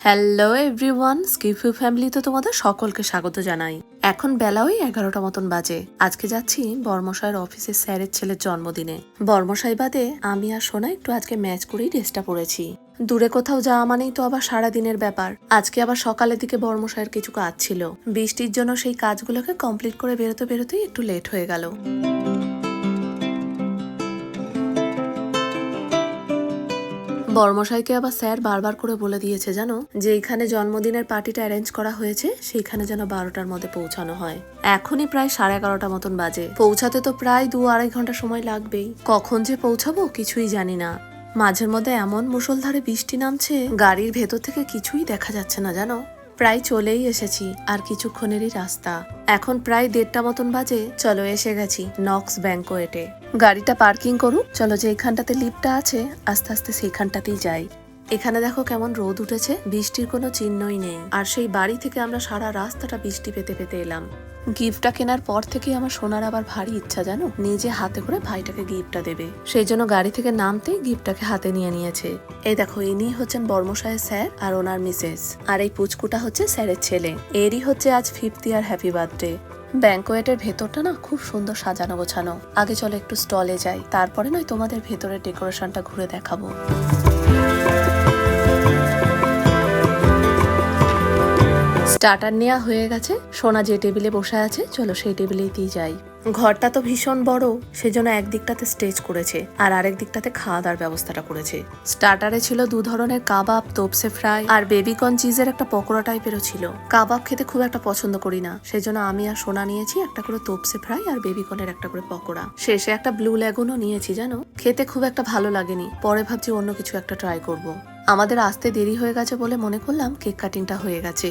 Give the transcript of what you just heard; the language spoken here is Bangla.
হ্যালো এভরিওয়ান, স্কিফু ফ্যামিলিতে তোমাদের সকলকে স্বাগত জানাই। এখন বেলা ওই 11টা মতন বাজে। আজকে যাচ্ছি বর্মশাইয়ের অফিসের স্যারের ছেলের জন্মদিনে। বর্মশাই বাদে আমি আর সোনা একটু আজকে ম্যাচ করেই ড্রেসটা পরেছি। দূরে কোথাও যাওয়া মানেই তো আবার সারাদিনের ব্যাপার। আজকে আবার সকালের দিকে বর্মশাইয়ের কিছু কাজ ছিল, বৃষ্টির জন্য সেই কাজগুলোকে কমপ্লিট করে বেরোতেই একটু লেট হয়ে গেল। বর্মশাইকে আবার স্যার বারবার করে বলে দিয়েছে জানো, যে এখানে জন্মদিনের পার্টিটা অ্যারেঞ্জ করা হয়েছে সেইখানে যেন 12টার মধ্যে পৌঁছানো হয়। এখনই প্রায় 11:30 মতন বাজে, পৌঁছাতে তো প্রায় 2-2.5 ঘন্টা সময় লাগবেই। কখন যে পৌঁছাবো কিছুই জানি না। মাঝের মধ্যে এমন মুষলধারে বৃষ্টি নামছে, গাড়ির ভেতর থেকে কিছুই দেখা যাচ্ছে না জানো। প্রায় চলেই এসেছি, আর কিছুক্ষণেরই রাস্তা। এখন প্রায় 1:30 মতন বাজে। চলো এসে গেছি নক্স ব্যাংকোয়েটে। গাড়িটা পার্কিং করুক, চলো যে এখানটাতে লিফটটা আছে আস্তে আস্তে সেইখানটাতেই যাই। এখানে দেখো কেমন রোদ উঠেছে, বৃষ্টির কোনো চিহ্নই নেই। আর সেই বাড়ি থেকে আমরা সারা রাস্তাটা বৃষ্টি পেতে পেতে এলাম। গিফটটা কেনার পর থেকেই আমার সোনার আবার ভারী ইচ্ছা জানো, নিজে হাতে করে ভাইটাকে গিফটটা দেবে। সেই জন্য গাড়ি থেকে নামতেই গিফটটাকে হাতে নিয়ে নিয়েছে। এই দেখো, ইনি হচ্ছেন বর্মশাইয়ের স্যার আর ওনার মিসেস। আর এই পুচকুটা হচ্ছে স্যারের ছেলে। এরই হচ্ছে আজ 50 ইয়ার হ্যাপি বার্থডে। ব্যাংকোয়েটের ভেতরটা না খুব সুন্দর সাজানো গোছানো। আগে চলো একটু স্টলে যাই, তারপরে নয় তোমাদের ভেতরের ডেকোরেশনটা ঘুরে দেখাবো। স্টার্টার নেওয়া হয়ে গেছে। সোনা যে টেবিলে বসে আছে, চলো সেই টেবিলেই যাই। ঘরটা তো ভীষণ বড়, সেজন্য একদিকটাতে স্টেজ করেছে আর আরেক দিকটাতে খাওয়া দাওয়ার ব্যবস্থাটা করেছে। স্টার্টারে ছিল 2 ধরনের কাবাব, তোপসে ফ্রাই আর বেবিকর্ন চিজের একটা পকোড়া টাইপেরও ছিল। কাবাব খেতে খুব একটা পছন্দ করি না, সেজন্য আমি আর সোনা নিয়েছি একটা করে তোপসে ফ্রাই আর বেবিকর্নের একটা করে পকোড়া। শেষে একটা ব্লু লেগুনও নিয়েছি জানো। খেতে খুব একটা ভালো লাগেনি, পরে ভাবছি অন্য কিছু একটা ট্রাই করব। আমাদের আসতে দেরি হয়ে গেছে বলে মনে করলাম কেক কাটিংটা হয়ে গেছে।